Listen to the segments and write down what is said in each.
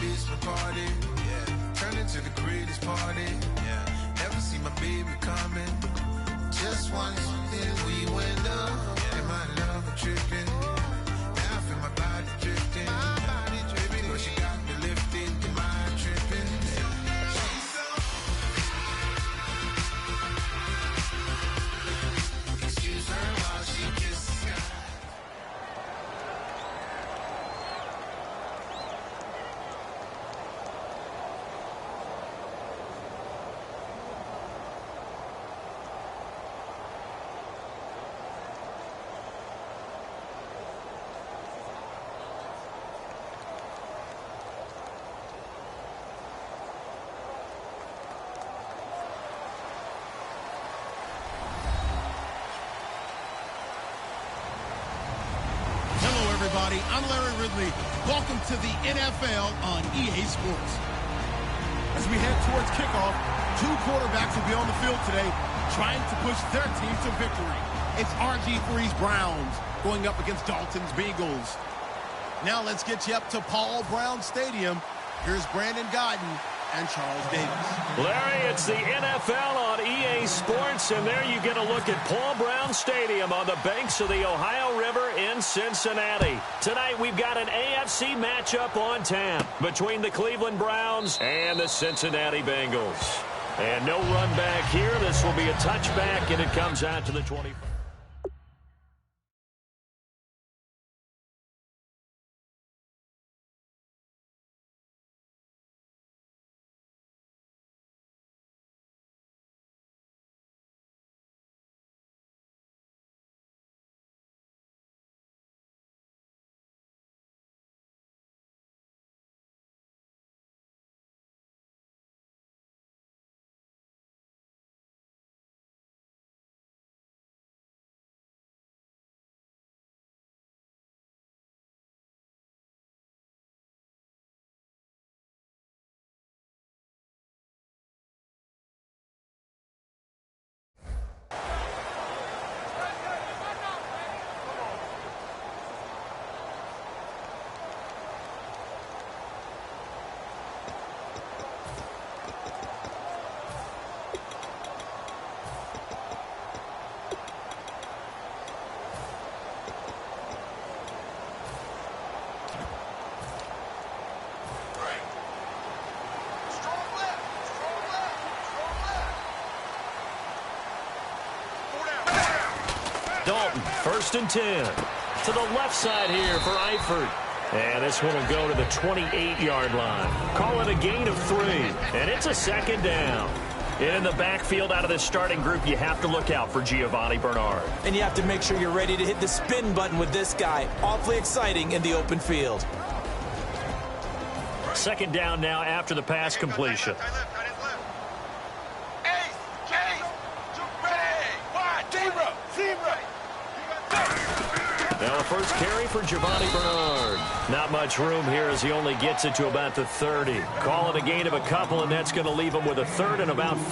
this my party. Yeah. Turn into the greatest party. Yeah. Never see my baby coming. Just once, then we went up. Yeah. And my love was tripping. Now I feel my body drifting. Baby, but she got me lifted. The mind tripping. She's so. Excuse her while she kisses the sky. I'm Larry Ridley. Welcome to the NFL on EA Sports. As we head towards kickoff, two quarterbacks will be on the field today trying to push their team to victory. It's RG3's Browns going up against Dalton's Bengals. Now let's get you up to Paul Brown Stadium. Here's Brandon Godden and Charles Davis. Larry, it's the NFL on EA Sports, and there you get a look at Paul Brown Stadium on the banks of the Ohio River in Cincinnati. Tonight we've got an AFC matchup on tap between the Cleveland Browns and the Cincinnati Bengals. And no run back here. This will be a touchback, and it comes out to the 20. Dalton, 1st and 10. To the left side here for Eifert. And this one will go to the 28-yard line. Call it a gain of 3. And it's a 2nd down. In the backfield out of this starting group, you have to look out for Giovanni Bernard. And you have to make sure you're ready to hit the spin button with this guy. Awfully exciting in the open field. 2nd down now after the pass completion. Now a first carry for Giovanni Bernard. Not much room here as he only gets it to about the 30. Call it a gain of a couple, and that's going to leave him with a 3rd and about 5.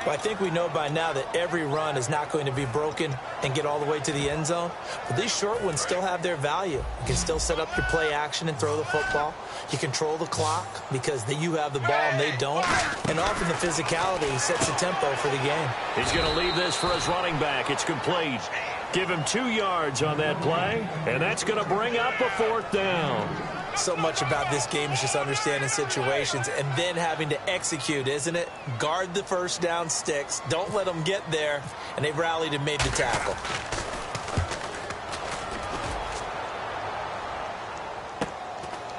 Well, I think we know by now that every run is not going to be broken and get all the way to the end zone. But these short ones still have their value. You can still set up your play action and throw the football. You control the clock because you have the ball and they don't. And often the physicality sets the tempo for the game. He's going to leave this for his running back. It's complete. Give him 2 yards on that play, and that's going to bring up a 4th down. So much about this game is just understanding situations and then having to execute, isn't it? Guard the first down sticks. Don't let them get there. And they've rallied and made the tackle.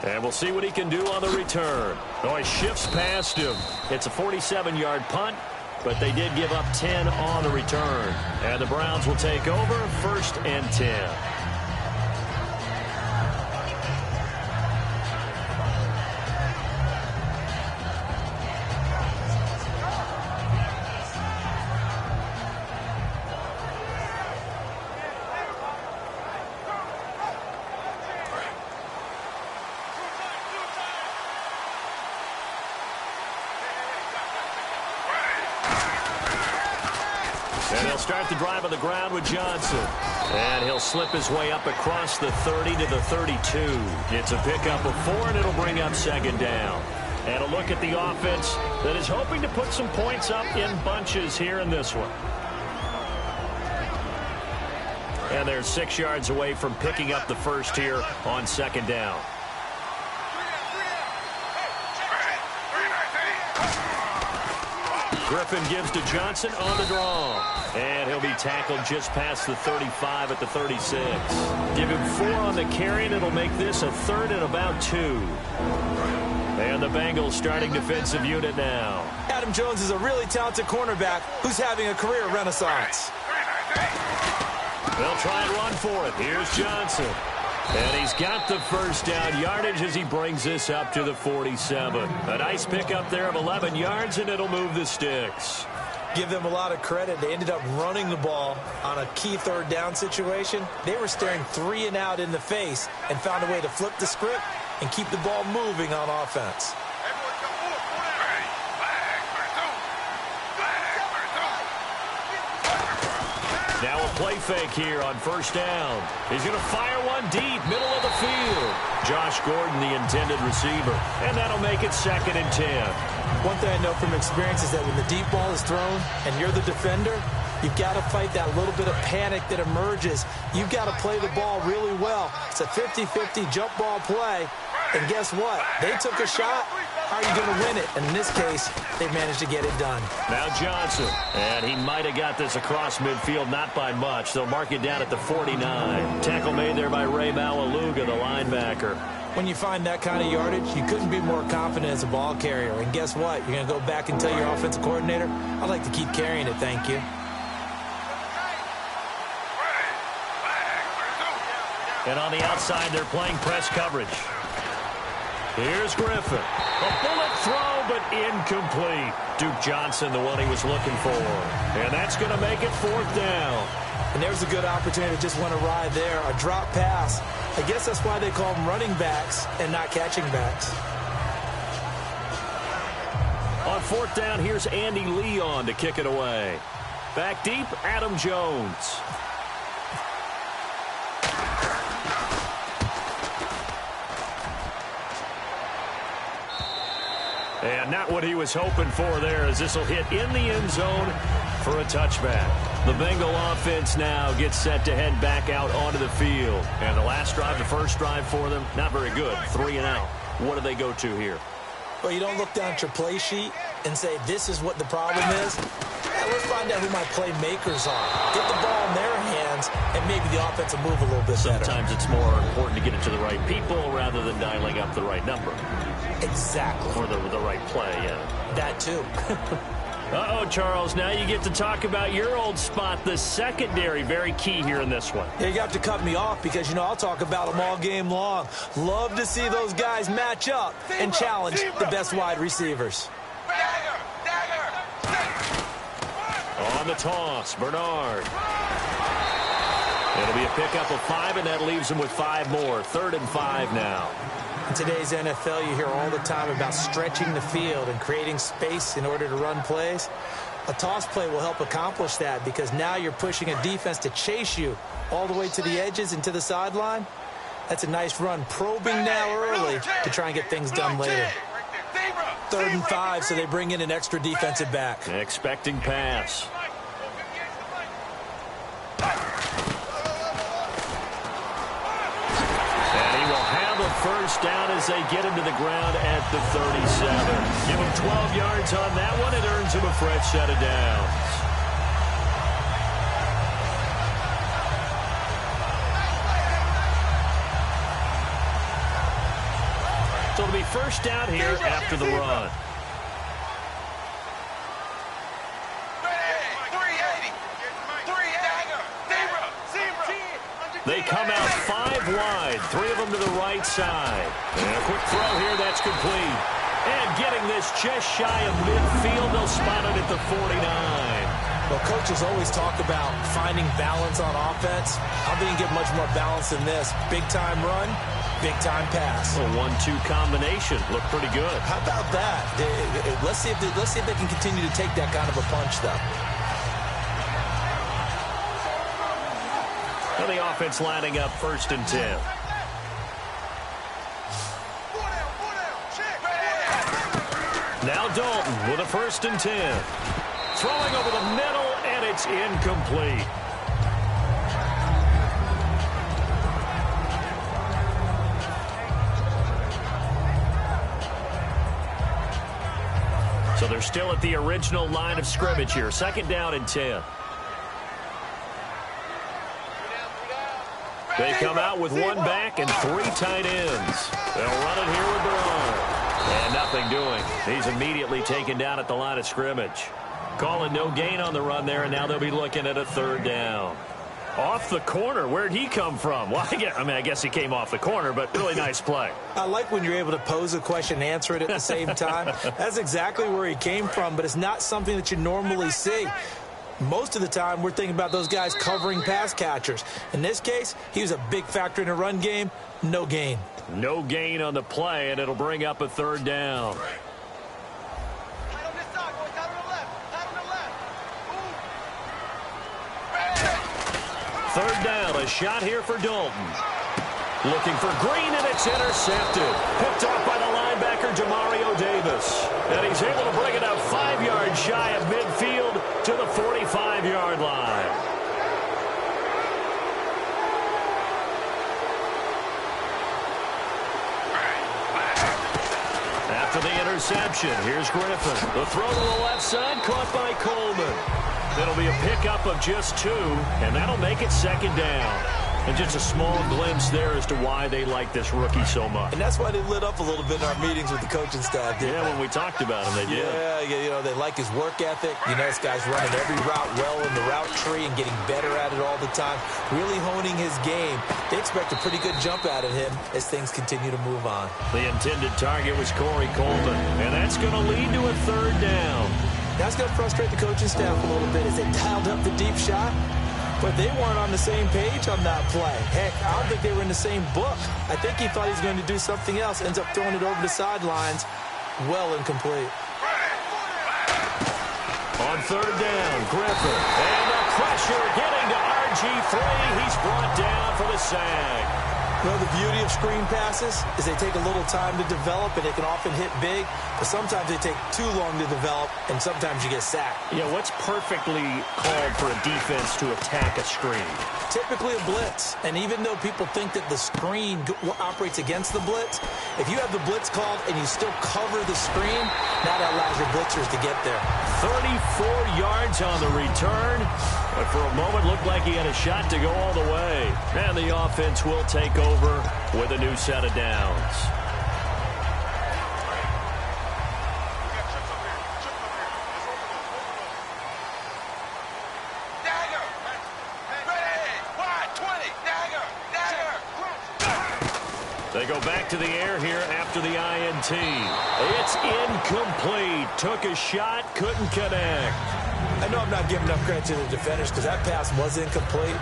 And we'll see what he can do on the return. Oh, he shifts past him. It's a 47-yard punt, but they did give up 10 on the return. And the Browns will take over 1st and 10. And he'll start the drive on the ground with Johnson. And he'll slip his way up across the 30 to the 32. It's a pickup of 4, and it'll bring up second down. And a look at the offense that is hoping to put some points up in bunches here in this one. And they're 6 yards away from picking up the first here on second down. Griffin gives to Johnson on the draw. And he'll be tackled just past the 35 at the 36. Give him 4 on the carry, and it'll make this a 3rd and about 2. And the Bengals starting defensive unit now. Adam Jones is a really talented cornerback who's having a career renaissance. They'll try and run for it. Here's Johnson. And he's got the first down yardage as he brings this up to the 47. A nice pickup there of 11 yards, and it'll move the sticks. Give them a lot of credit. They ended up running the ball on a key 3rd down situation. They were staring 3 and out in the face and found a way to flip the script and keep the ball moving on offense. Now a play fake here on first down. He's going to fire one deep, middle of the field. Josh Gordon, the intended receiver. And that'll make it 2nd and 10. One thing I know from experience is that when the deep ball is thrown and you're the defender, you've got to fight that little bit of panic that emerges. You've got to play the ball really well. It's a 50-50 jump ball play. And guess what? They took a shot. How are you going to win it? And in this case, they managed to get it done. Now Johnson. And he might have got this across midfield, not by much. They'll mark it down at the 49. Tackle made there by Ray Malaluga, the linebacker. When you find that kind of yardage, you couldn't be more confident as a ball carrier. And guess what? You're going to go back and tell your offensive coordinator, I'd like to keep carrying it, thank you. And on the outside, they're playing press coverage. Here's Griffin. A bullet throw, but incomplete. Duke Johnson, the one he was looking for. And that's going to make it 4th down. And there's a good opportunity to just want to ride there. A drop pass. I guess that's why they call them running backs and not catching backs. On 4th down, here's Andy Leon to kick it away. Back deep, Adam Jones. And not what he was hoping for there, as this will hit in the end zone for a touchback. The Bengal offense now gets set to head back out onto the field. And the last drive, the first drive for them, not very good. 3 and out. What do they go to here? Well, you don't look down at your play sheet and say, this is what the problem is. Let's find out who my playmakers are. Get the ball in their hands, and maybe the offense will move a little bit better. Sometimes it's more important to get it to the right people rather than dialing up the right number. Exactly. Or the right play, yeah. That too. Uh-oh, Charles, now you get to talk about your old spot, the secondary. Very key here in this one. Yeah, you have to cut me off because, you know, I'll talk about them all game long. Love to see those guys match up and challenge the best wide receivers. On the toss, Bernard. It'll be a pickup of 5, and that leaves them with 5 more. 3rd and 5 now. In today's NFL, you hear all the time about stretching the field and creating space in order to run plays. A toss play will help accomplish that because now you're pushing a defense to chase you all the way to the edges and to the sideline. That's a nice run, probing now early to try and get things done later. 3rd and 5, so they bring in an extra defensive back. Expecting pass. First down as they get him to the ground at the 37. Give him 12 yards on that one. It earns him a fresh set of downs. So it'll be first down here after the run. They come out 5 wide, 3 of them to the right side. And a quick throw here, that's complete. And getting this just shy of midfield, they'll spot it at the 49. Well, coaches always talk about finding balance on offense. I didn't get much more balance than this. Big-time run, big-time pass. A 1-2 combination. Looked pretty good. How about that? Let's see if they can continue to take that kind of a punch, though. And the offense lining up 1st and 10. Now Dalton with a 1st and 10. Throwing over the middle, and it's incomplete. So they're still at the original line of scrimmage here. 2nd down and 10. They come out with 1 back and 3 tight ends. They'll run it here with their arm. And nothing doing. He's immediately taken down at the line of scrimmage. Calling no gain on the run there, and now they'll be looking at a 3rd down. Off the corner. Where'd he come from? Well, I guess he came off the corner, but really nice play. I like when you're able to pose a question and answer it at the same time. That's exactly where he came from, but it's not something that you normally see. Most of the time, we're thinking about those guys covering pass catchers. In this case, he was a big factor in the run game. No gain. No gain on the play, and it'll bring up a 3rd down. Third down, a shot here for Dalton. Looking for Green, and it's intercepted. Picked off by the linebacker, Jamario Davis. And he's able to bring it up 5 yards shy of midfield to the 45-yard line. After the interception, here's Griffin. The throw to the left side, caught by Coleman. It'll be a pickup of just 2, and that'll make it 2nd down. And just a small glimpse there as to why they like this rookie so much. And that's why they lit up a little bit in our meetings with the coaching staff. Yeah, when we talked about him, they did. Yeah, they like his work ethic. You know, this guy's running every route well in the route tree and getting better at it all the time, really honing his game. They expect a pretty good jump out of him as things continue to move on. The intended target was Corey Coleman, and that's going to lead to a 3rd down. That's going to frustrate the coaching staff a little bit as they dialed up the deep shot, but they weren't on the same page on that play. Heck, I don't think they were in the same book. I think he thought he was going to do something else, ends up throwing it over the sidelines. Well incomplete. On 3rd down, Griffin. And the pressure getting to RG3. He's brought down for the sack. Well, the beauty of screen passes is they take a little time to develop, and they can often hit big, but sometimes they take too long to develop, and sometimes you get sacked. Yeah, what's perfectly called for a defense to attack a screen? Typically a blitz, and even though people think that the screen operates against the blitz, if you have the blitz called and you still cover the screen, now that allows your blitzers to get there. 34 yards on the return, but for a moment looked like he had a shot to go all the way. And the offense will take over with a new set of downs. They go back to the air here after the INT. It's incomplete. Took a shot, couldn't connect. I know I'm not giving enough credit to the defenders because that pass was incomplete.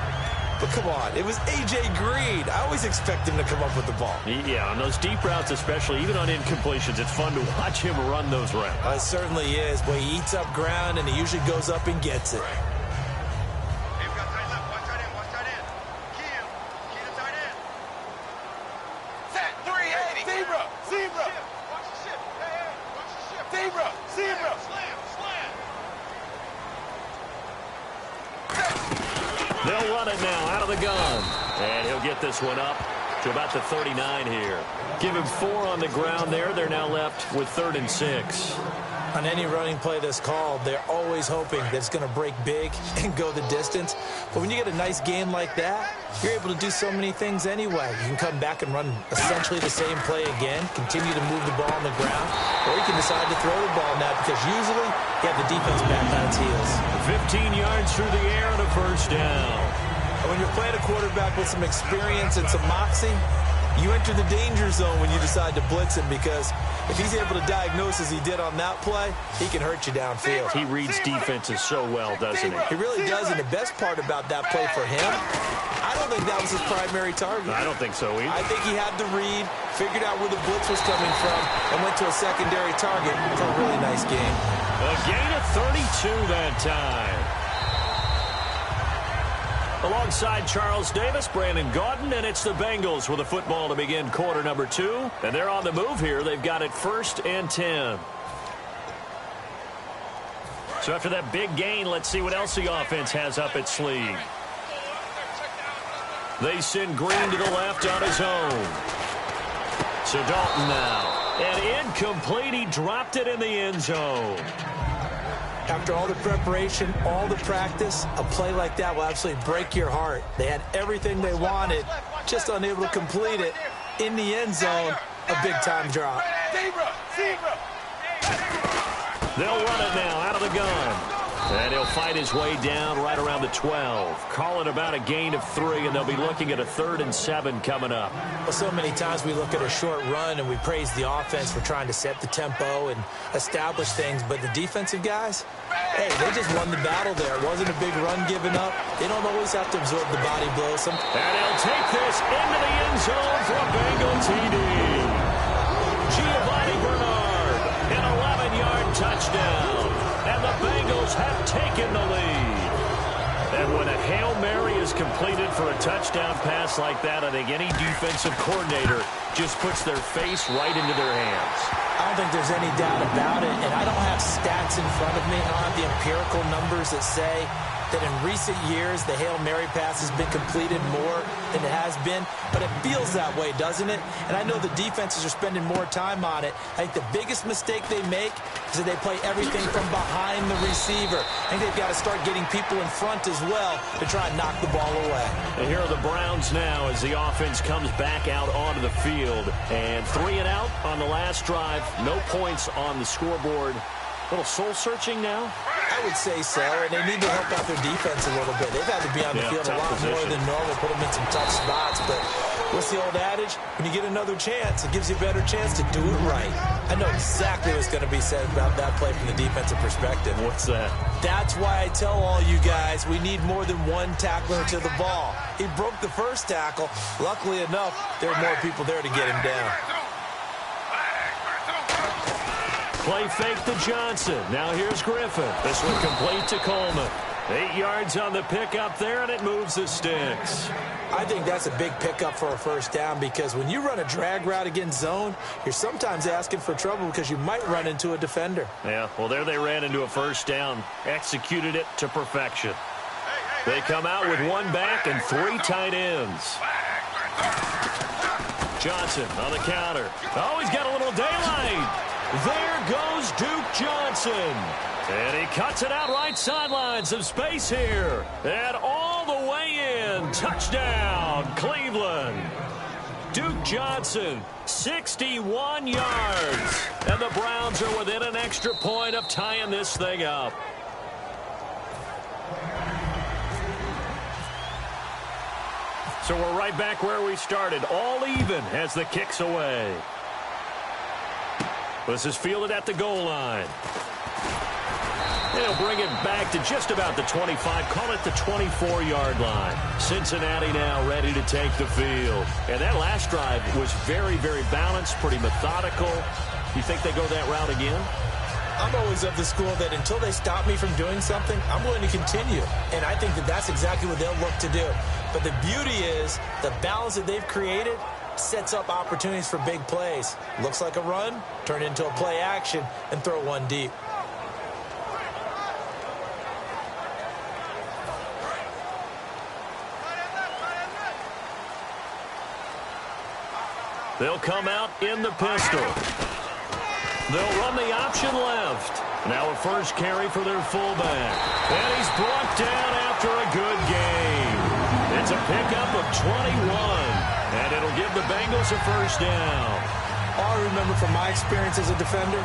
But come on, it was A.J. Green. I always expect him to come up with the ball. Yeah, on those deep routes especially, even on incompletions, it's fun to watch him run those routes. It certainly is. Boy, he eats up ground, and he usually goes up and gets it. They'll run it now out of the gun. And he'll get this one up to about the 39 here. Give him 4 on the ground there. They're now left with 3rd and 6. On any running play that's called, they're always hoping that it's going to break big and go the distance. But when you get a nice game like that, you're able to do so many things anyway. You can come back and run essentially the same play again, continue to move the ball on the ground, or you can decide to throw the ball now because usually you have the defense back on its heels. 15 yards through the air and a 1st down. And when you're playing a quarterback with some experience and some moxie, you enter the danger zone when you decide to blitz him because if he's able to diagnose as he did on that play, he can hurt you downfield. He reads defenses so well, doesn't he? He really does, and the best part about that play for him, I don't think that was his primary target. I don't think so either. I think he had to read, figured out where the blitz was coming from, and went to a secondary target for a really nice game. A gain of 32 that time. Alongside Charles Davis, Brandon Gaudin, and it's the Bengals with the football to begin quarter number 2. And they're on the move here. They've got it 1st and 10. So after that big gain, let's see what else the offense has up its sleeve. They send Green to the left on his own. So Dalton now. And incomplete. He dropped it in the end zone. After all the preparation, all the practice, a play like that will absolutely break your heart. They had everything they wanted, just unable to complete it. In the end zone, a big-time drop. They'll run it now out of the gun. And he'll fight his way down right around the 12. Call it about a gain of 3, and they'll be looking at a 3rd and 7 coming up. Well, so many times we look at a short run and we praise the offense for trying to set the tempo and establish things, but the defensive guys, hey, they just won the battle there. It wasn't a big run given up. They don't always have to absorb the body blows. And he'll take this into the end zone for a Bengal TD. Giovanni Bernard, an 11-yard touchdown. And the Bengals have taken the lead. And when a Hail Mary is completed for a touchdown pass like that, I think any defensive coordinator just puts their face right into their hands. I don't think there's any doubt about it, and I don't have stats in front of me. I don't have the empirical numbers that say that in recent years the Hail Mary pass has been completed more than it has been, but it feels that way, doesn't it? And I know the defenses are spending more time on it. I think the biggest mistake they make is that they play everything from behind the receiver. I think they've got to start getting people in front as well to try and knock the ball away. And here are the Browns now as the offense comes back out onto the field. And 3 and out on the last drive. No points on the scoreboard. A little soul-searching now? I would say so, and they need to help out their defense a little bit. They've had to be on the field a lot more than normal, put them in some tough spots. But what's the old adage? When you get another chance, it gives you a better chance to do it right. I know exactly what's going to be said about that play from the defensive perspective. What's that? That's why I tell all you guys we need more than one tackler to the ball. He broke the first tackle. Luckily enough, there are more people there to get him down. Play fake to Johnson. Now here's Griffin. This one complete to Coleman. 8 yards on the pickup there, and it moves the sticks. I think that's a big pickup for a first down because when you run a drag route against zone, you're sometimes asking for trouble because you might run into a defender. Yeah, well, there they ran into a first down. Executed it to perfection. They come out with 1 back and 3 tight ends. Johnson on the counter. Oh, he's got a little daylight. There goes Duke Johnson. And he cuts it out right sideline. Some space here. And all the way in. Touchdown, Cleveland. Duke Johnson, 61 yards. And the Browns are within an extra point of tying this thing up. So we're right back where we started. All even as the kick's away. This is fielded at the goal line. They'll bring it back to just about the 25. Call it the 24-yard line. Cincinnati now ready to take the field. And that last drive was very, very balanced, pretty methodical. You think they go that route again? I'm always of the school that until they stop me from doing something, I'm willing to continue. And I think that that's exactly what they'll look to do. But the beauty is the balance that they've created sets up opportunities for big plays. Looks like a run, turn it into a play action, and throw one deep. They'll come out in the pistol. They'll run the option left. Now a first carry for their fullback. And he's brought down after a good game. It's a pickup of 21. And it'll give the Bengals a first down. All I remember from my experience as a defender,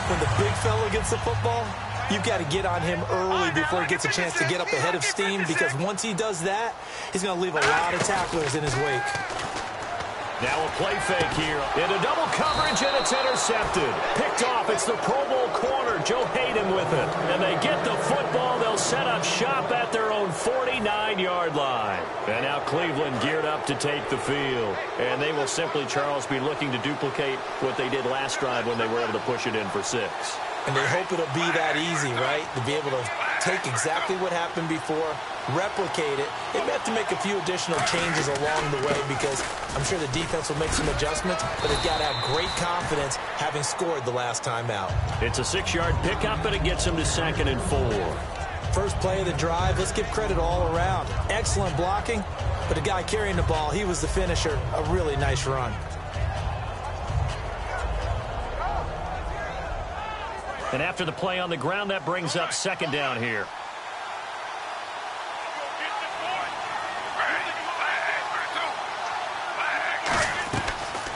when the big fella gets the football, you've got to get on him early before he gets a chance to get up ahead of steam, because once he does that, he's going to leave a lot of tacklers in his wake. Now a play fake here. Into double coverage, and it's intercepted. Picked off. It's the Pro Bowl corner, Joe Hayden, with it. And they get the football. They'll set up shop at their own 49-yard line. And now Cleveland geared up to take the field. And they will simply, Charles, be looking to duplicate what they did last drive when they were able to push it in for 6. And they hope it'll be that easy, right? To be able to take exactly what happened before, replicate it. They may have to make a few additional changes along the way because I'm sure the defense will make some adjustments, but they've got to have great confidence having scored the last time out. It's a 6-yard pickup, and it gets them to 2nd and 4. First play of the drive, let's give credit all around. Excellent blocking, but the guy carrying the ball, he was the finisher. A really nice run. And after the play on the ground, that brings up 2nd down here.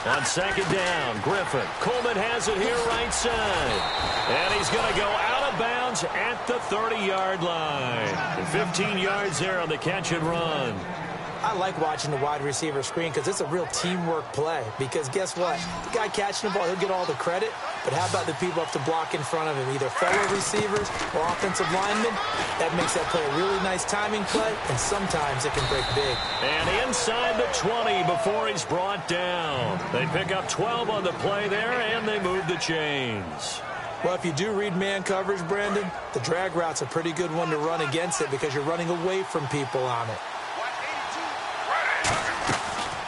On 2nd down, Griffin. Coleman has it here right side. And he's going to go out of bounds at the 30-yard line. And 15 yards there on the catch and run. I like watching the wide receiver screen because it's a real teamwork play. Because guess what? The guy catching the ball, he'll get all the credit. But how about the people up to block in front of him, either fellow receivers or offensive linemen? That makes that play a really nice timing play, and sometimes it can break big. And inside the 20 before he's brought down. They pick up 12 on the play there, and they move the chains. Well, if you do read man coverage, Brandon, the drag route's a pretty good one to run against it because you're running away from people on it.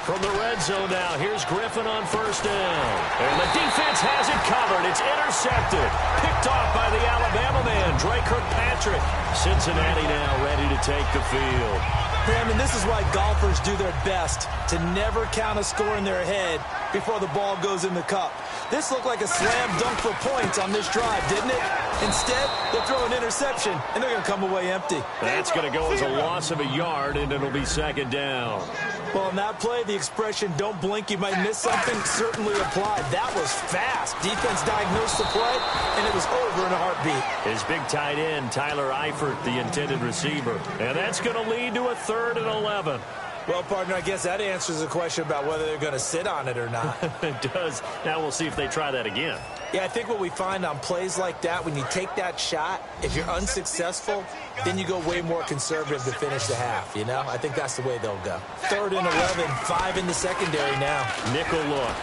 From the red zone now, here's Griffin on 1st down. And the defense has it covered. It's intercepted. Picked off by the Alabama man, Dre Kirkpatrick. Cincinnati now ready to take the field. Brandon, this is why golfers do their best to never count a score in their head before the ball goes in the cup. This looked like a slam dunk for points on this drive, didn't it? Instead, they'll throw an interception, and they're going to come away empty. That's going to go as a loss of a yard, and it'll be 2nd down. Well, in that play, the expression, don't blink, you might miss something, certainly applied. That was fast. Defense diagnosed the play, and it was over in a heartbeat. His big tight end, Tyler Eifert, the intended receiver. And that's going to lead to a 3rd and 11. Well, partner, I guess that answers the question about whether they're going to sit on it or not. It does. Now we'll see if they try that again. Yeah, I think what we find on plays like that, when you take that shot, if you're unsuccessful, then you go way more conservative to finish the half, you know? I think that's the way they'll go. 3rd and 11, 5 in the secondary now. Nickel look.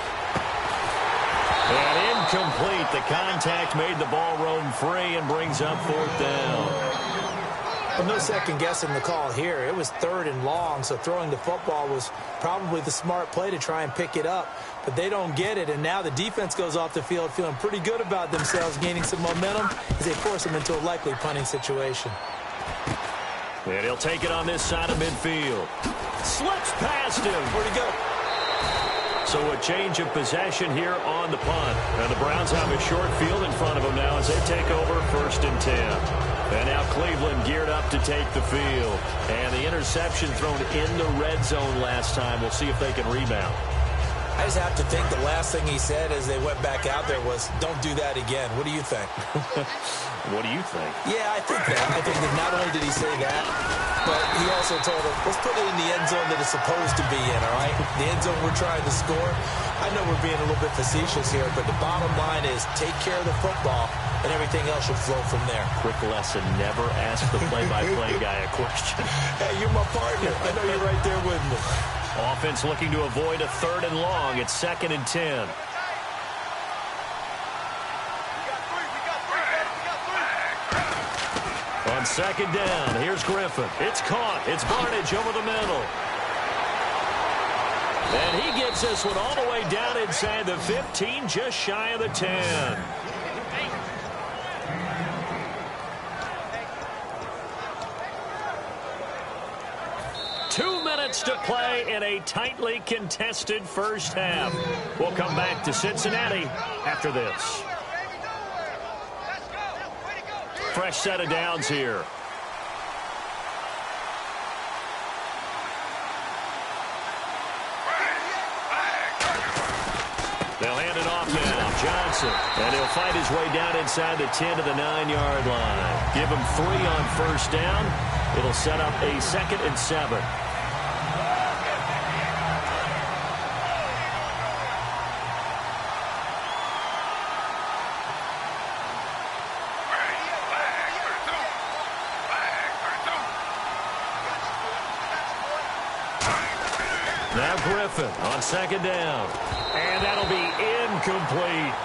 And incomplete. The contact made the ball roam free and brings up 4th down. Well, no second guessing the call here. It was 3rd and long, so throwing the football was probably the smart play to try and pick it up. But they don't get it, and now the defense goes off the field feeling pretty good about themselves, gaining some momentum as they force them into a likely punting situation. And he'll take it on this side of midfield. Slips past him. Where'd he go? So a change of possession here on the punt. And the Browns have a short field in front of them now as they take over 1st and 10. And now Cleveland geared up to take the field. And the interception thrown in the red zone last time. We'll see if they can rebound. I just have to think the last thing he said as they went back out there was, don't do that again. What do you think? What do you think? Yeah, I think that. I think that not only did he say that, but he also told him, let's put it in the end zone that it's supposed to be in, all right? The end zone we're trying to score. I know we're being a little bit facetious here, but the bottom line is take care of the football, and everything else should flow from there. Quick lesson, never ask the play-by-play guy a question. Hey, you're my partner. I know you're right there with me. Offense looking to avoid a 3rd and long. It's 2nd and 10. On 2nd down, here's Griffin. It's caught. It's Barnidge over the middle. And he gets this one all the way down inside the 15, just shy of the 10. To play in a tightly contested first half. We'll come back to Cincinnati after this. Fresh set of downs here. They'll hand it off now. Johnson. And he'll fight his way down inside the 10 to the 9-yard line. Give him 3 on 1st down. It'll set up a 2nd and 7. Now Griffin on 2nd down. And that'll be incomplete.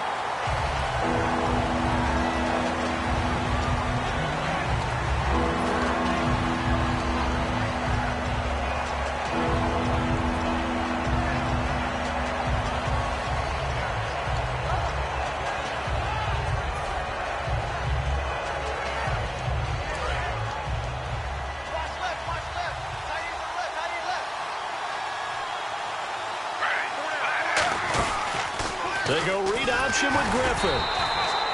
They go read option with Griffin.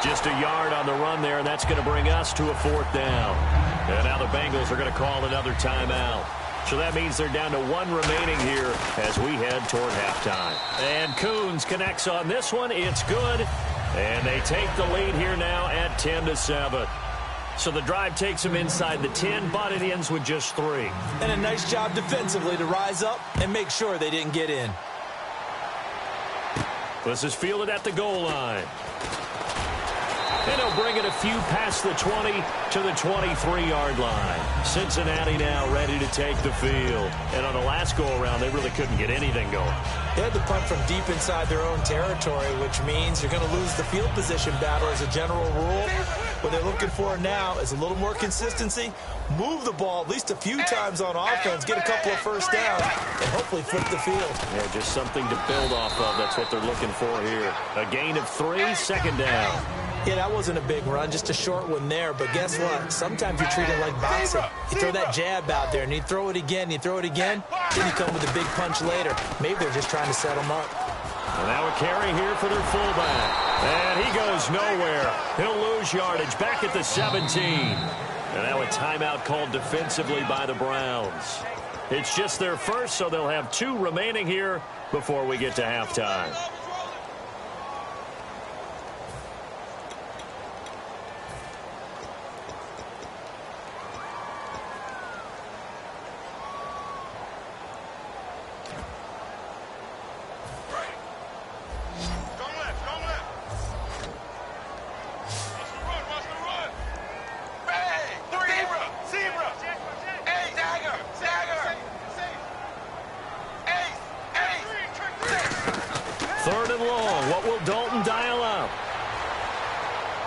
Just a yard on the run there, and that's going to bring us to a 4th down. And now the Bengals are going to call another timeout. So that means they're down to 1 remaining here as we head toward halftime. And Coons connects on this one. It's good. And they take the lead here now at 10-7. So the drive takes them inside the 10, but it ends with just 3. And a nice job defensively to rise up and make sure they didn't get in. This is fielded at the goal line. And he'll bring it a few past the 20 to the 23-yard line. Cincinnati now ready to take the field. And on the last go-around, they really couldn't get anything going. They had to punt from deep inside their own territory, which means you're going to lose the field position battle as a general rule. What they're looking for now is a little more consistency, move the ball at least a few times on offense, get a couple of first downs, and hopefully flip the field. Yeah, just something to build off of. That's what they're looking for here. A gain of 3, 2nd down. Yeah, that wasn't a big run, just a short one there. But guess what? Sometimes you treat it like boxing. You throw that jab out there, and you throw it again, you throw it again, then you come with a big punch later. Maybe they're just trying to set them up. And now a carry here for their fullback. And he goes nowhere. He'll lose yardage back at the 17. And now a timeout called defensively by the Browns. It's just their first, so they'll have 2 remaining here before we get to halftime.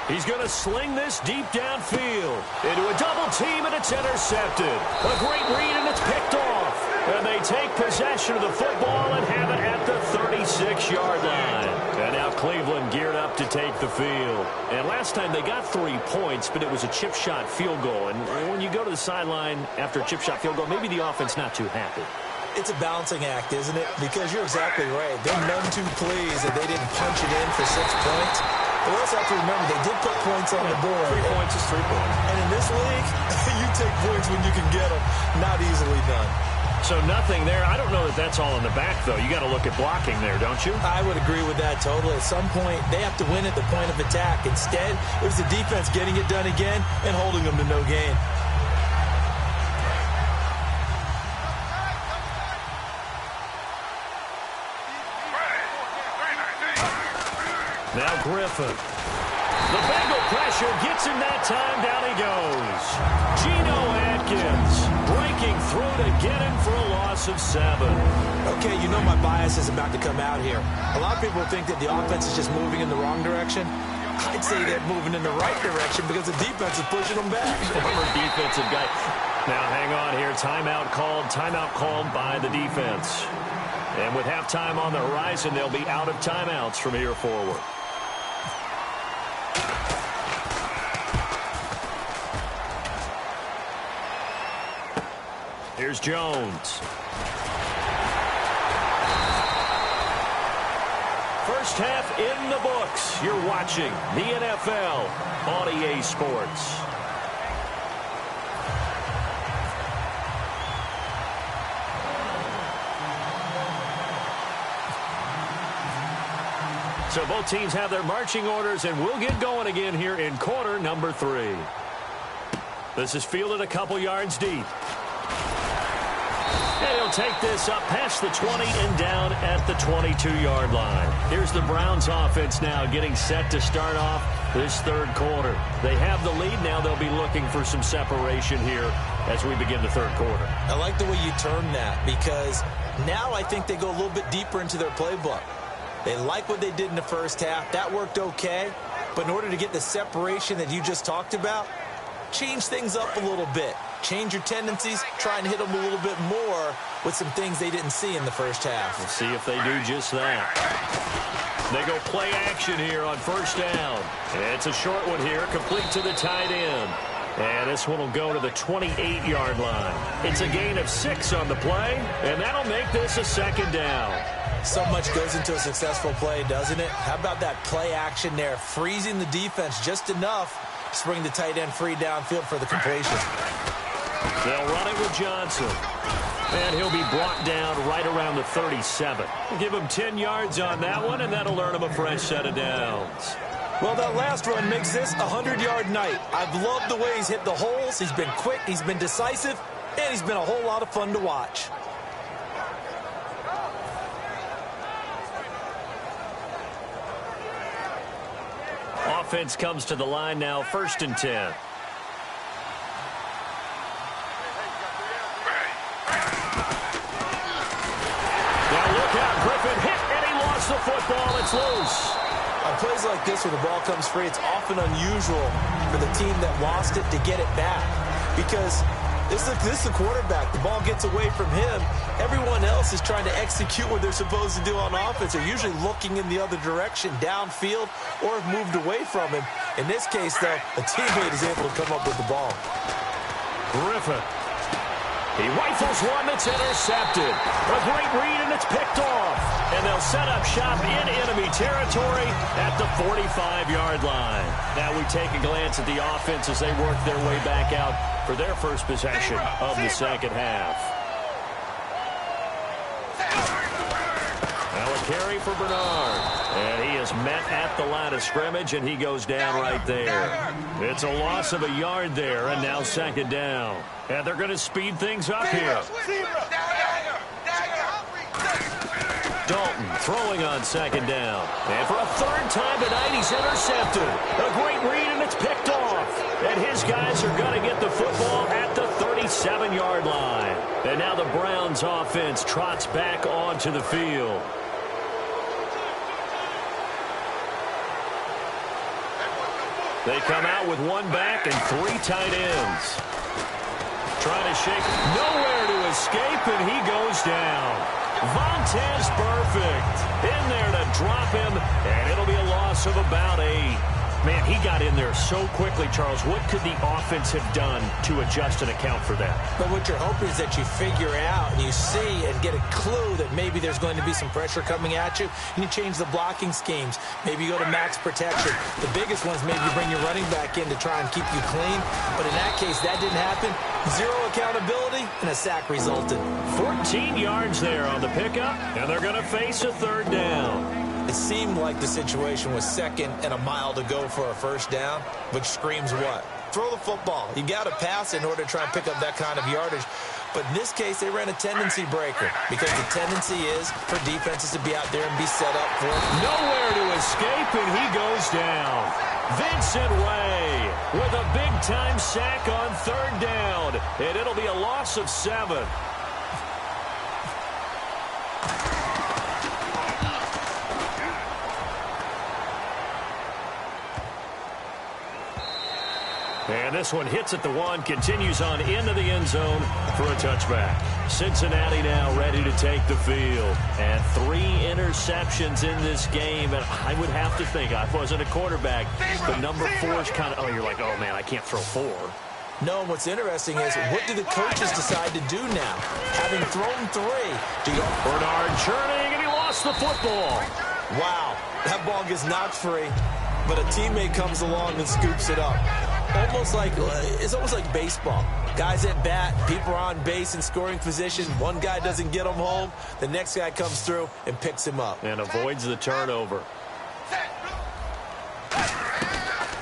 He's going to sling this deep downfield into a double team, and it's intercepted. A great read, and it's picked off. And they take possession of the football and have it at the 36-yard line. And now Cleveland geared up to take the field. And last time they got 3 points, but it was a chip shot field goal. And when you go to the sideline after a chip shot field goal, maybe the offense not too happy. It's a balancing act, isn't it? Because you're exactly right. They're none too pleased that they didn't punch it in for 6 points. But we also have to remember they did put points on the board. 3 points is 3 points. And in this league, you take points when you can get them. Not easily done. So nothing there. I don't know that that's all in the back, though. You got to look at blocking there, don't you? I would agree with that totally. At some point, they have to win at the point of attack. Instead, it was the defense getting it done again and holding them to no gain. Now Griffin. The Bengal pressure gets him that time. Down he goes. Geno Atkins breaking through to get him for a loss of 7. Okay, you know my bias is about to come out here. A lot of people think that the offense is just moving in the wrong direction. I'd say they're moving in the right direction because the defense is pushing them back. Former defensive guy. Now hang on here. Timeout called by the defense. And with halftime on the horizon, they'll be out of timeouts from here forward. Here's Jones. First half in the books. You're watching the NFL on EA Sports. So both teams have their marching orders, and we'll get going again here in quarter number 3. This is fielded a couple yards deep. And he'll take this up past the 20 and down at the 22-yard line. Here's the Browns offense now getting set to start off this third quarter. They have the lead now. They'll be looking for some separation here as we begin the third quarter. I like the way you term that because now I think they go a little bit deeper into their playbook. They like what they did in the first half. That worked okay. But in order to get the separation that you just talked about, change things up a little bit. Change your tendencies. Try and hit them a little bit more with some things they didn't see in the first half. We'll see if they do just that. They go play action here on first down. It's a short one here, complete to the tight end. And this one will go to the 28-yard line. It's a gain of 6 on the play, and that'll make this a second down. So much goes into a successful play, doesn't it? How about that play action there, freezing the defense just enough to bring the tight end free downfield for the completion. They'll run it with Johnson. And he'll be brought down right around the 37. We'll give him 10 yards on that one, and that'll earn him a fresh set of downs. Well, that last run makes this a 100-yard night. I've loved the way he's hit the holes. He's been quick, he's been decisive, and he's been a whole lot of fun to watch. Offense comes to the line now, 1st and 10. Griffin hit, and he lost the football. It's loose. On plays like this where the ball comes free, it's often unusual for the team that lost it to get it back. Because this is the quarterback. The ball gets away from him. Everyone else is trying to execute what they're supposed to do on offense. They're usually looking in the other direction, downfield, or have moved away from him. In this case, though, a teammate is able to come up with the ball. Griffin. He rifles one that's intercepted. A great read, and it's picked off. And they'll set up shop in enemy territory at the 45-yard line. Now we take a glance at the offense as they work their way back out for their first possession of the second half. Now a carry for Bernard. And he is met at the line of scrimmage, and he goes down right there. It's a loss of a yard there, and now 2nd down. And they're going to speed things up here. Dalton throwing on 2nd down. And for a 3rd time tonight, he's intercepted. A great read, and it's picked off. And his guys are going to get the football at the 37-yard line. And now the Browns offense trots back onto the field. They come out with 1 back and 3 tight ends. Trying to shake, nowhere to escape, and he goes down. Vontaze Perfect in there to drop him, and it'll be a loss of about 8. Man, he got in there so quickly, Charles. What could the offense have done to adjust and account for that? But what you're hoping is that you figure out and you see and get a clue that maybe there's going to be some pressure coming at you, and you change the blocking schemes. Maybe you go to max protection. The biggest ones, maybe you bring your running back in to try and keep you clean. But in that case, that didn't happen. 0 accountability, and a sack resulted. 14 yards there on the pickup, and they're going to face a 3rd down. It seemed like the situation was 2nd and a mile to go for a 1st down, which screams what? Throw the football. You got to pass in order to try and pick up that kind of yardage. But in this case, they ran a tendency breaker because the tendency is for defenses to be out there and be set up for it. Nowhere to escape, and he goes down. Vincent Ray with a big-time sack on 3rd down, and it'll be a loss of 7. And this one hits at the 1, continues on into the end zone for a touchback. Cincinnati now ready to take the field. And 3 interceptions in this game. And I would have to think, I wasn't a quarterback, but number 4 is kind of, you're like, oh, man, I can't throw 4. No, and what's interesting is what do the coaches decide to do now? Having thrown 3, do you... Bernard churning, and he lost the football. Wow, that ball gets knocked free, but a teammate comes along and scoops it up. It's almost like baseball. Guys at bat, people are on base in scoring position. One guy doesn't get him home. The next guy comes through and picks him up. And avoids the turnover.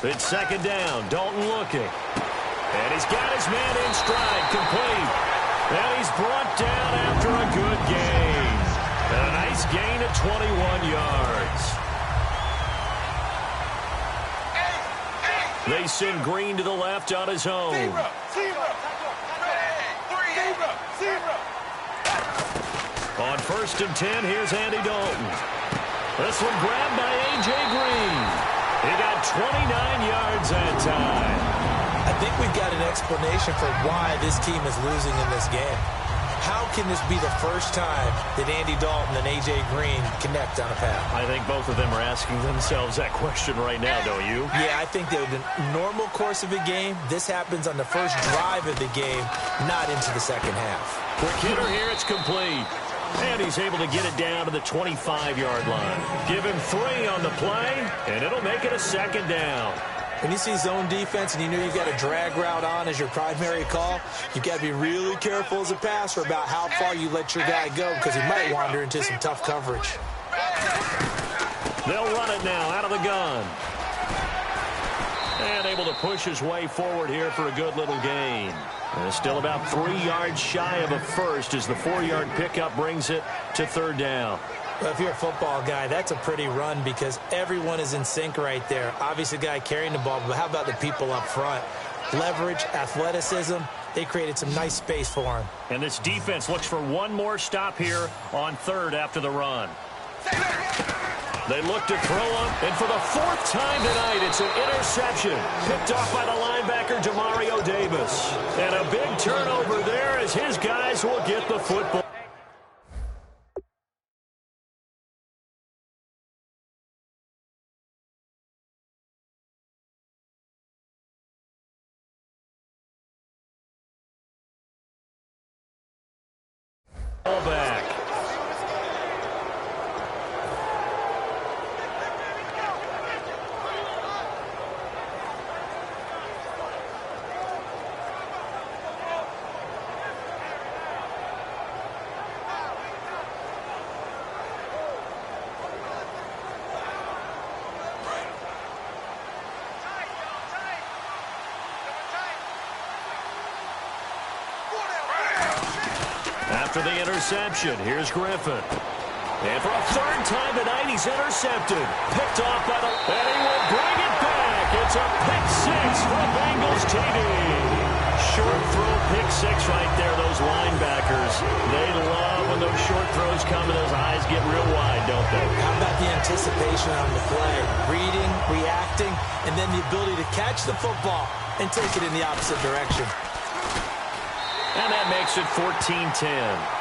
It's 2nd down. Dalton looking. And he's got his man in stride, complete. And he's brought down after a good gain. And a nice gain of 21 yards. They send Green to the left on his own. On 1st and 10, here's Andy Dalton. This one grabbed by A.J. Green. He got 29 yards that time. I think we've got an explanation for why this team is losing in this game. How can this be the first time that Andy Dalton and A.J. Green connect on a pass? I think both of them are asking themselves that question right now, don't you? Yeah, I think that in the normal course of the game, this happens on the first drive of the game, not into the second half. Quick hitter here, it's complete. And he's able to get it down to the 25-yard line. Give him 3 on the play, and it'll make it a 2nd down. When you see zone defense and you know you've got a drag route on as your primary call, you've got to be really careful as a passer about how far you let your guy go because he might wander into some tough coverage. They'll run it now out of the gun. And able to push his way forward here for a good little gain. And still about 3 yards shy of a first as the 4-yard pickup brings it to 3rd down. Well, if you're a football guy, that's a pretty run because everyone is in sync right there. Obviously, the guy carrying the ball, but how about the people up front? Leverage, athleticism, they created some nice space for him. And this defense looks for one more stop here on 3rd after the run. They look to throw him, and for the 4th time tonight, it's an interception. Picked off by the linebacker, Demario Davis. And a big turnover there as his guys will get the football. Back. After the interception, here's Griffin. And for a 3rd time tonight, he's intercepted. Picked off by the... And he will bring it back. It's a pick 6 for Bengals TD. Short throw, pick 6 right there, those linebackers. They love when those short throws come and those eyes get real wide, don't they? How about the anticipation on the play? Reading, reacting, and then the ability to catch the football and take it in the opposite direction. And that makes it 14-10.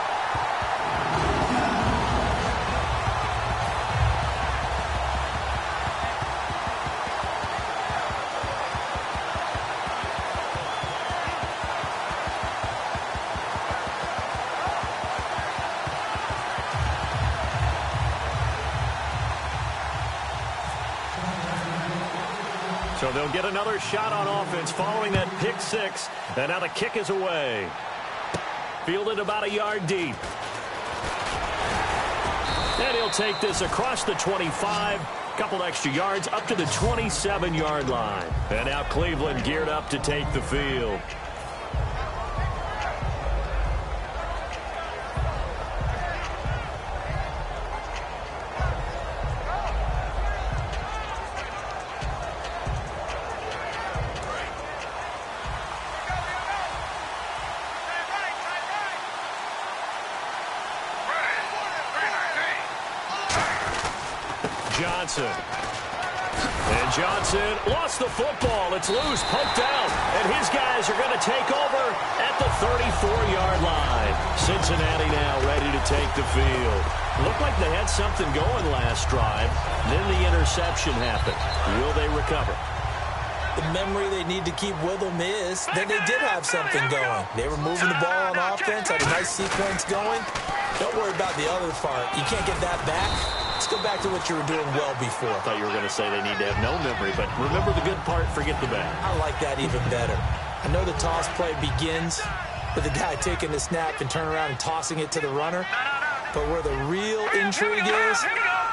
So they'll get another shot on offense following that pick 6. And now the kick is away. Fielded about a yard deep. And he'll take this across the 25. Couple extra yards up to the 27-yard line. And now Cleveland geared up to take the field. Johnson. And Johnson lost the football. It's loose, poked out. And his guys are going to take over at the 34-yard line. Cincinnati now ready to take the field. Looked like they had something going last drive. Then the interception happened. Will they recover? The memory they need to keep with them is that they did have something going. They were moving the ball on offense, had a nice sequence going. Don't worry about the other part. You can't get that back. Let's go back to what you were doing well before. I thought you were going to say they need to have no memory, but remember the good part, forget the bad. I like that even better. I know the toss play begins with the guy taking the snap and turning around and tossing it to the runner. But where the real intrigue is,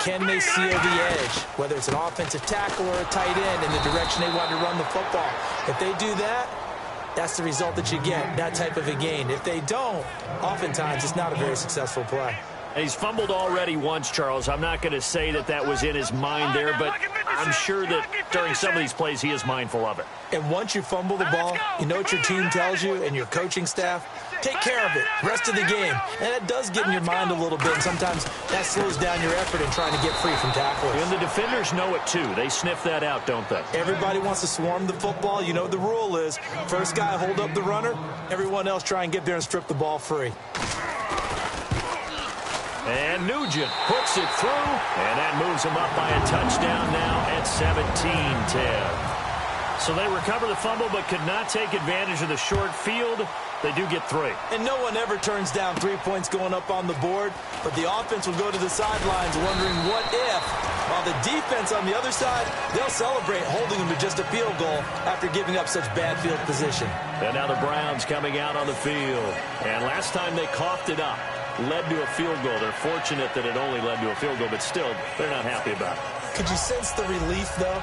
can they seal the edge? Whether it's an offensive tackle or a tight end in the direction they want to run the football. If they do that, that's the result that you get, that type of a gain. If they don't, oftentimes it's not a very successful play. He's fumbled already once, Charles. I'm not going to say that that was in his mind there, but I'm sure that during some of these plays he is mindful of it. And once you fumble the ball, you know what your team tells you and your coaching staff? Take care of it, rest of the game. And it does get in your mind a little bit, and sometimes that slows down your effort in trying to get free from tacklers. And the defenders know it too. They sniff that out, don't they? Everybody wants to swarm the football. You know what the rule is. First guy hold up the runner, everyone else try and get there and strip the ball free. And Nugent hooks it through, and that moves him up by a touchdown now at 17-10. So they recover the fumble but could not take advantage of the short field. They do get 3. And no one ever turns down 3 points going up on the board, but the offense will go to the sidelines wondering what if, while the defense on the other side, they'll celebrate holding them to just a field goal after giving up such bad field position. And now the Browns coming out on the field. And last time they coughed it up, led to a field goal. They're fortunate that it only led to a field goal, but still, they're not happy about it. Could you sense the relief, though,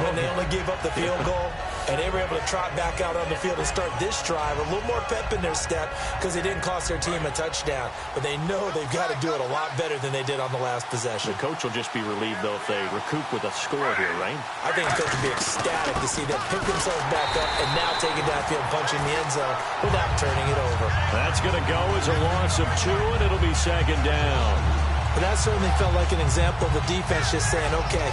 when they only gave up the field goal? And they were able to trot back out on the field and start this drive. A little more pep in their step because it didn't cost their team a touchdown. But they know they've got to do it a lot better than they did on the last possession. The coach will just be relieved, though, if they recoup with a score here, right? I think the coach will be ecstatic to see them pick themselves back up and now take it downfield, punching the end zone without turning it over. That's going to go as a loss of 2, and it'll be second down. But that certainly felt like an example of the defense just saying, okay,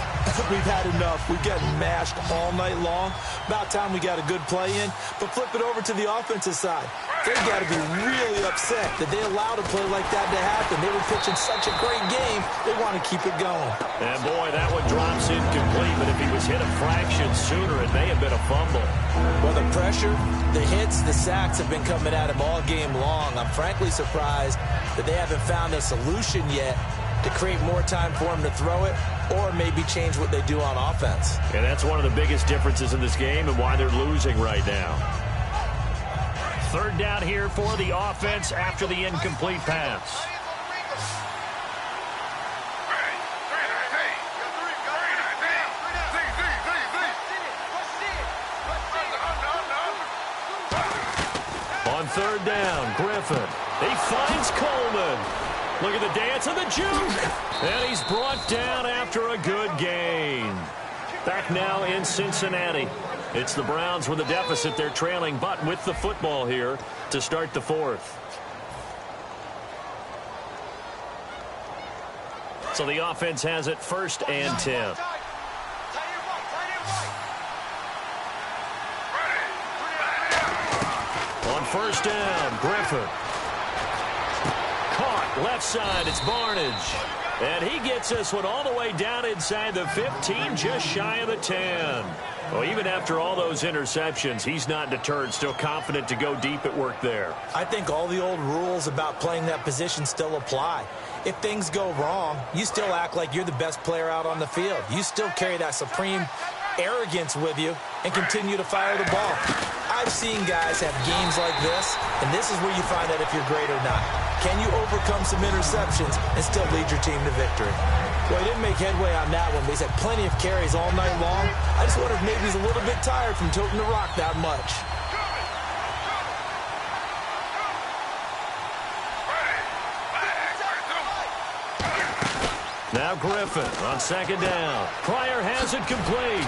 we've had enough. We've gotten mashed all night long. About time we got a good play in. But flip it over to the offensive side. They've got to be really upset that they allowed a play like that to happen. They were pitching such a great game, they want to keep it going. And, boy, that one drops incomplete. But if he was hit a fraction sooner, it may have been a fumble. Well, the pressure, the hits, the sacks have been coming at him all game long. I'm frankly surprised that they haven't found a solution yet to create more time for him to throw it or maybe change what they do on offense. And that's one of the biggest differences in this game and why they're losing right now. Third down here for the offense after the incomplete pass. On third down, Griffin. He finds Coleman. Look at the dance of the juke. And he's brought down after a good gain. Back now in Cincinnati. It's the Browns with a deficit. They're trailing, but with the football here to start the fourth. So the offense has it 1st and 10. On first down, Griffin. Caught left side, it's Barnage. And he gets this one all the way down inside the 15, just shy of the 10. Well, even after all those interceptions, he's not deterred, still confident to go deep at work there. I think all the old rules about playing that position still apply. If things go wrong, you still act like you're the best player out on the field. You still carry that supreme arrogance with you and continue to fire the ball. I've seen guys have games like this, and this is where you find out if you're great or not. Can you overcome some interceptions and still lead your team to victory? Well, he didn't make headway on that one, but he's had plenty of carries all night long. I just wonder if maybe he's a little bit tired from toting the rock that much. Now Griffin on second down. Pryor has it complete.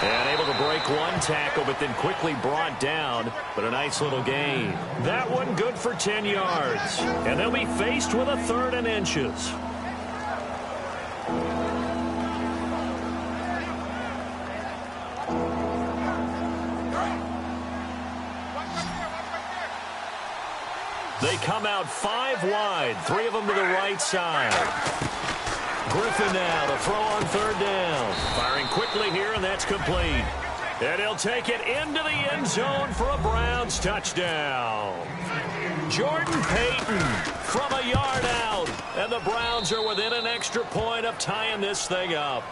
And able to break one tackle, but then quickly brought down. But a nice little gain. That one good for 10 yards. And they'll be faced with a 3rd and inches. They come out 5 wide. 3 of them to the right side. Griffin now to throw on 3rd down. Firing quickly here, and that's complete. And he'll take it into the end zone for a Browns touchdown. Jordan Payton from a yard out. And the Browns are within an extra point of tying this thing up.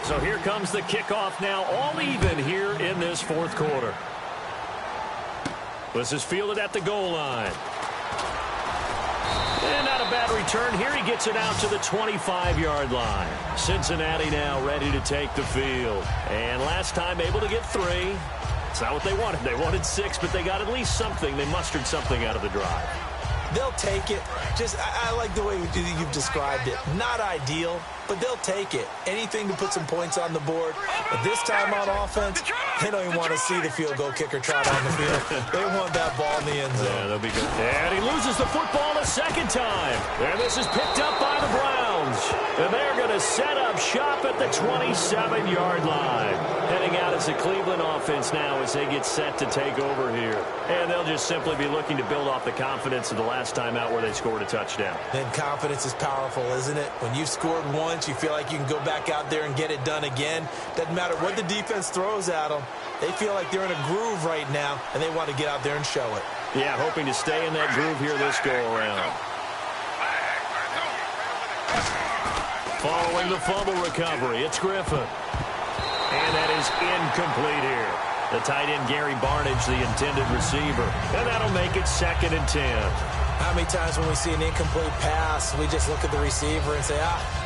So here comes the kickoff now, all even here in this 4th quarter. This is fielded at the goal line. And not a bad return here. He gets it out to the 25-yard line. Cincinnati now ready to take the field. And last time able to get 3. It's not what they wanted. They wanted 6, but they got at least something. They mustered something out of the drive. They'll take it. I like the way you've described it. Not ideal, but they'll take it. Anything to put some points on the board. But this time on offense, they don't even want to see the field goal kicker trot on the field. They want that ball in the end zone. Yeah, they'll be good. And he loses the football a second time. And this is picked up by the Browns. downs. And they're going to set up shop at the 27-yard line. Heading out as the Cleveland offense now as they get set to take over here. And they'll just simply be looking to build off the confidence of the last time out where they scored a touchdown. Then confidence is powerful, isn't it? When you've scored once, you feel like you can go back out there and get it done again. Doesn't matter what the defense throws at them. They feel like they're in a groove right now, and they want to get out there and show it. Yeah, hoping to stay in that groove here this go-around. Following the fumble recovery, it's Griffin. And that is incomplete here. The tight end, Gary Barnage, the intended receiver. And that'll make it 2nd and 10. How many times when we see an incomplete pass, we just look at the receiver and say,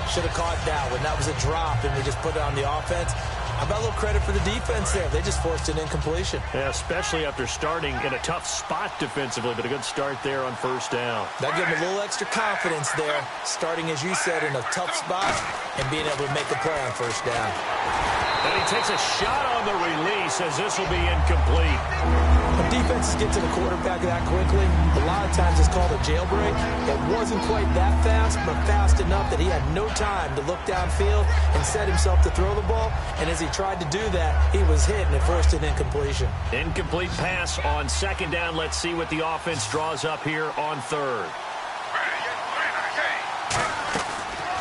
should have caught that one. That was a drop, and we just put it on the offense. How about a little credit for the defense there? They just forced an incompletion. Yeah, especially after starting in a tough spot defensively, but a good start there on 1st down. That gave them a little extra confidence there, starting, as you said, in a tough spot and being able to make a play on 1st down. And he takes a shot on the release as this will be incomplete. When defenses get to the quarterback that quickly, a lot of times it's called a jailbreak. It wasn't quite that fast, but fast enough that he had no time to look downfield and set himself to throw the ball. And as he tried to do that, he was hit and it forced an incompletion. Incomplete pass on 2nd down. Let's see what the offense draws up here on 3rd.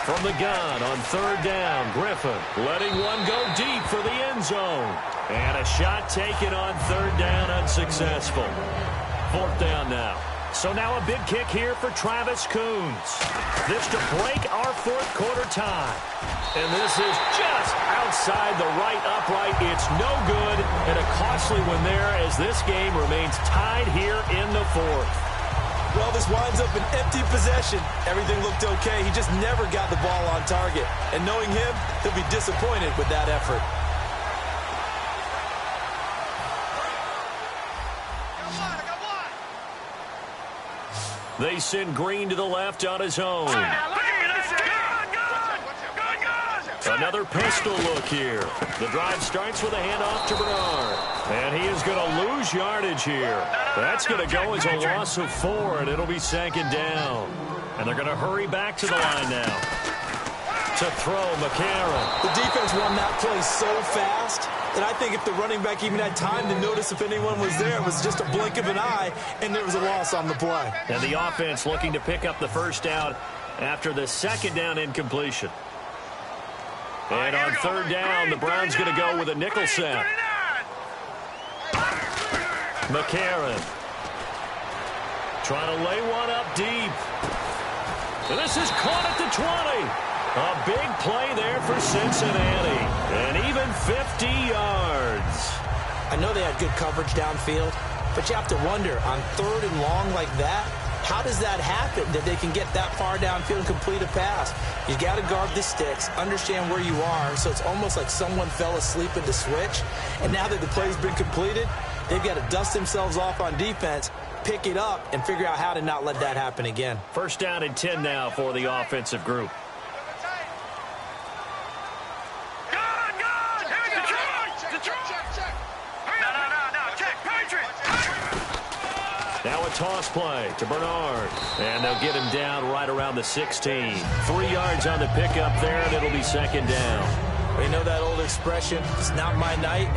From the gun on 3rd down, Griffin letting one go deep for the end zone. And a shot taken on 3rd down, unsuccessful. 4th down now. So now a big kick here for Travis Coons. This to break our 4th quarter tie. And this is just outside the right upright. It's no good, and a costly one there as this game remains tied here in the 4th. Well, this winds up an empty possession. Everything looked okay. He just never got the ball on target. And knowing him, he'll be disappointed with that effort. They send Green to the left on his own. Another pistol look here. The drive starts with a handoff to Bernard. And he is going to lose yardage here. That's going to go as a loss of 4, and it'll be 2nd down. And they're going to hurry back to the line now. To throw, McCarron. The defense won that play so fast that I think if the running back even had time to notice if anyone was there, it was just a blink of an eye, and there was a loss on the play. And the offense looking to pick up the 1st down after the 2nd down incompletion. And on 3rd down, the Browns going to go with a nickel set. McCarron trying to lay one up deep. And this is caught at the 20. A big play there for Cincinnati. And even 50 yards. I know they had good coverage downfield, but you have to wonder, on 3rd and long like that, how does that happen, that they can get that far downfield and complete a pass? You got to guard the sticks, understand where you are, so it's almost like someone fell asleep at the switch, and now that the play's been completed, they've got to dust themselves off on defense, pick it up, and figure out how to not let that happen again. 1st down and 10 now for the offensive group. Now a toss play to Bernard. And they'll get him down right around the 16. 3 yards on the pickup there, and it'll be 2nd down. We know that old expression, it's not my night.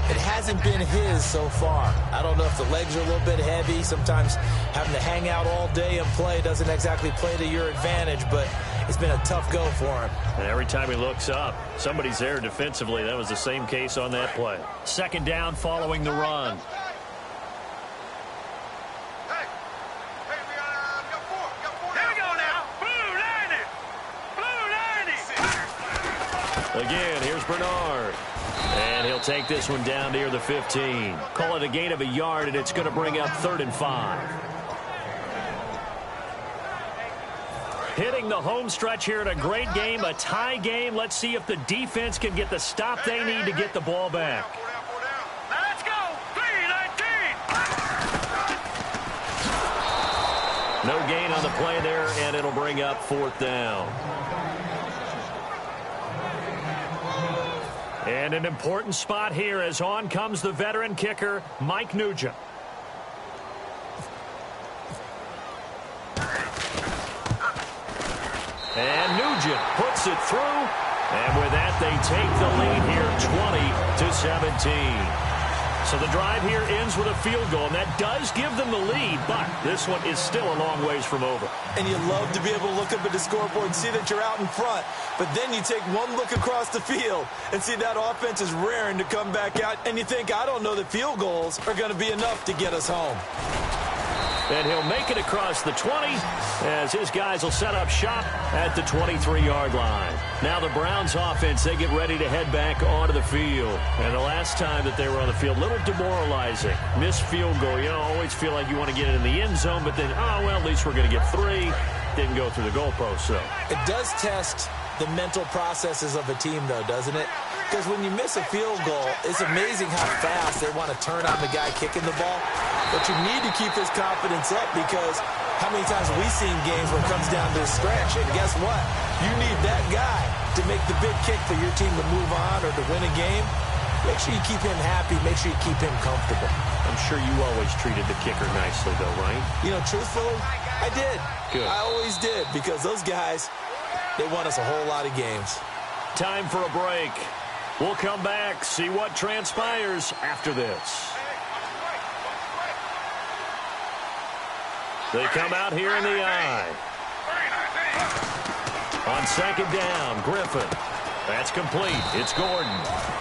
It hasn't been his so far. I don't know if the legs are a little bit heavy. Sometimes having to hang out all day and play doesn't exactly play to your advantage, but it's been a tough go for him. And every time he looks up, somebody's there defensively. That was the same case on that play. 2nd down following the run. Again, here's Bernard. And he'll take this one down near the 15. Call it a gain of a yard, and it's going to bring up 3rd and 5. Hitting the home stretch here in a great game, a tie game. Let's see if the defense can get the stop they need to get the ball back. Let's go. 3-19. No gain on the play there, and it'll bring up 4th down. And an important spot here as on comes the veteran kicker, Mike Nugent. And Nugent puts it through. And with that, they take the lead here 20-17. So the drive here ends with a field goal, and that does give them the lead, but this one is still a long ways from over. And you love to be able to look up at the scoreboard and see that you're out in front, but then you take one look across the field and see that offense is raring to come back out, and you think, I don't know that field goals are going to be enough to get us home. And he'll make it across the 20 as his guys will set up shop at the 23-yard line. Now the Browns offense, they get ready to head back onto the field. And the last time that they were on the field, a little demoralizing. Missed field goal. You know, always feel like you want to get it in the end zone, but then, oh, well, at least we're going to get 3. Didn't go through the goalpost, so. It does test the mental processes of a team, though, doesn't it? Because when you miss a field goal, it's amazing how fast they want to turn on the guy kicking the ball. But you need to keep his confidence up, because how many times have we seen games where it comes down to a stretch? And guess what? You need that guy to make the big kick for your team to move on or to win a game. Make sure you keep him happy. Make sure you keep him comfortable. I'm sure you always treated the kicker nicely, though, right? You know, truthfully, I did. Good. I always did, because those guys, they won us a whole lot of games. Time for a break. We'll come back, see what transpires after this. They come out here in the eye. On second down, Griffin. That's complete. It's Gordon.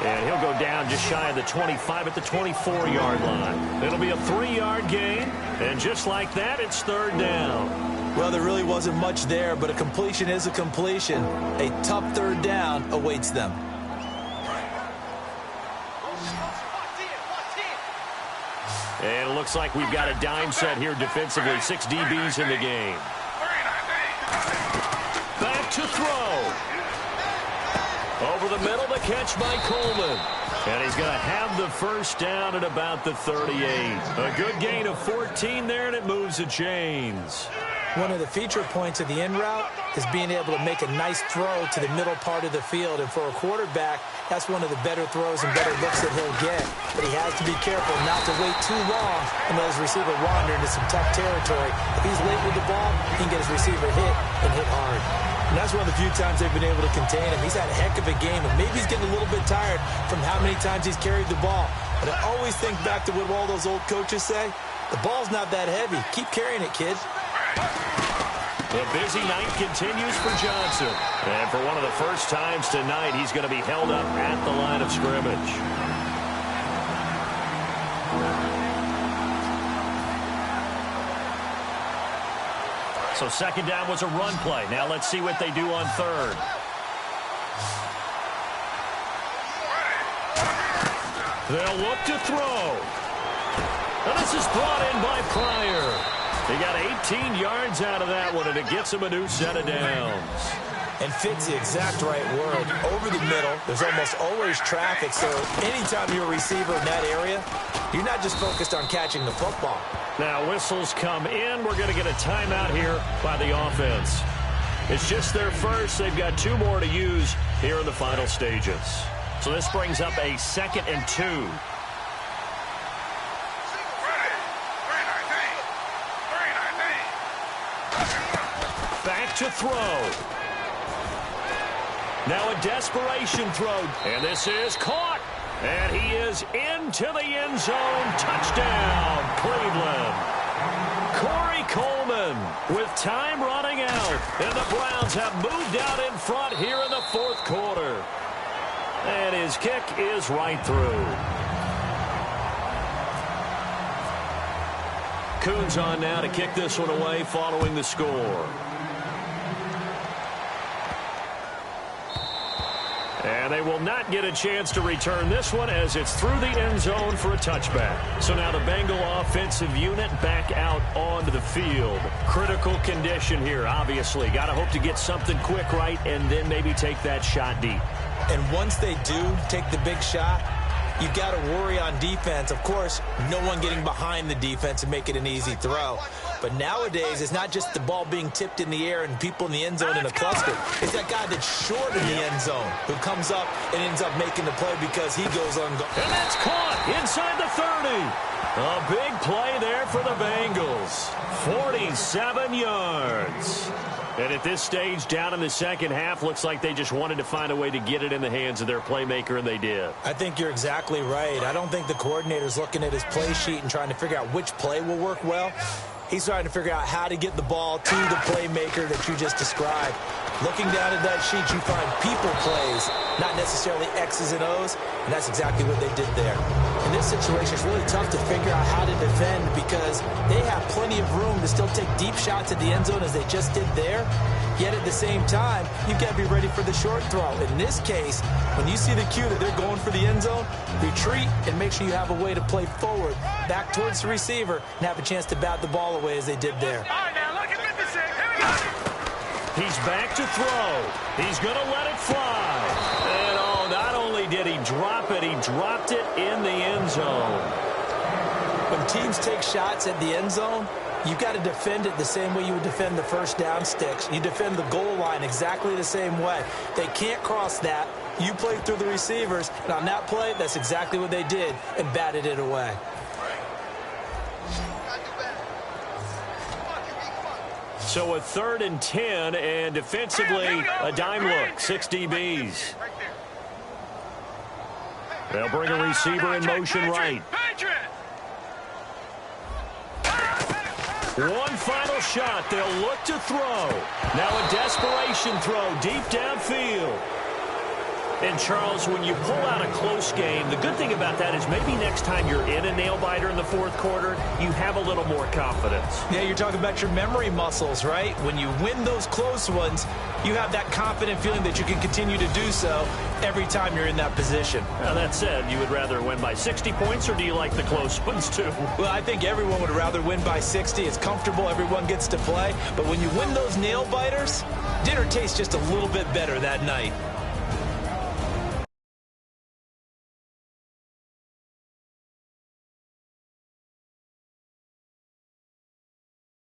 And he'll go down just shy of the 25 at the 24-yard line. It'll be a 3-yard gain. And just like that, it's third down. Well, there really wasn't much there, but a completion is a completion. A tough third down awaits them. And it looks like we've got a dime set here defensively. 6 DBs in the game. Back to throw. Over the middle, the catch by Coleman. And he's going to have the first down at about the 38. A good gain of 14 there, and it moves the chains. One of the feature points of the in route is being able to make a nice throw to the middle part of the field. And for a quarterback, that's one of the better throws and better looks that he'll get. But he has to be careful not to wait too long and let his receiver wander into some tough territory. If he's late with the ball, he can get his receiver hit and hit hard. And that's one of the few times they've been able to contain him. He's had a heck of a game, and maybe he's getting a little bit tired from how many times he's carried the ball. But I always think back to what all those old coaches say. The ball's not that heavy. Keep carrying it, kid. The busy night continues for Johnson. And for one of the first times tonight, he's going to be held up at the line of scrimmage. So second down was a run play. Now let's see what they do on third. They'll look to throw. And this is brought in by Pryor. He got 18 yards out of that one, and it gets him a new set of downs. And fit's the exact right word. Over the middle, there's almost always traffic, so anytime you're a receiver in that area, you're not just focused on catching the football. Now whistles come in. We're going to get a timeout here by the offense. It's just their first. They've got 2 more to use here in the final stages. So this brings up a 2nd and 2. Back to throw. Now a desperation throw. And this is caught. And he is into the end zone. Touchdown, Cleveland. Corey Coleman with time running out. And the Browns have moved out in front here in the 4th quarter. And his kick is right through. Coons on now to kick this one away following the score. And they will not get a chance to return this one as it's through the end zone for a touchback. So now the Bengal offensive unit back out onto the field. Critical condition here, obviously. Got to hope to get something quick right and then maybe take that shot deep. And once they do take the big shot, you've got to worry on defense. Of course, no one getting behind the defense and make it an easy throw. But nowadays, it's not just the ball being tipped in the air and people in the end zone in a cluster. It's that guy that's short in the end zone who comes up and ends up making the play because he goes on. And that's caught inside the 30. A big play there for the Bengals. 47 yards. And at this stage, down in the second half, looks like they just wanted to find a way to get it in the hands of their playmaker, and they did. I think you're exactly right. I don't think the coordinator's looking at his play sheet and trying to figure out which play will work well. He's trying to figure out how to get the ball to the playmaker that you just described. Looking down at that sheet, you find people plays, not necessarily X's and O's, and that's exactly what they did there. In this situation, it's really tough to figure out how to defend because they have plenty of room to still take deep shots at the end zone as they just did there. Yet at the same time, you've got to be ready for the short throw. In this case, when you see the cue that they're going for the end zone, retreat and make sure you have a way to play forward, back towards the receiver, and have a chance to bat the ball away as they did there. All right, now look at 56. Here we go. He's back to throw. He's going to let it fly. And, oh, not only did he drop it, he dropped it in the end zone. When teams take shots at the end zone, you've got to defend it the same way you would defend the first down sticks. You defend the goal line exactly the same way. They can't cross that. You play through the receivers, and on that play, that's exactly what they did and batted it away. So a 3rd and 10, and defensively, a dime look, 6 DBs. They'll bring a receiver in motion right. One final shot. They'll look to throw. Now a desperation throw deep downfield. And, Charles, when you pull out a close game, the good thing about that is maybe next time you're in a nail-biter in the fourth quarter, you have a little more confidence. Yeah, you're talking about your memory muscles, right? When you win those close ones, you have that confident feeling that you can continue to do so every time you're in that position. Now, that said, you would rather win by 60 points, or do you like the close ones, too? Well, I think everyone would rather win by 60. It's comfortable. Everyone gets to play. But when you win those nail-biters, dinner tastes just a little bit better that night.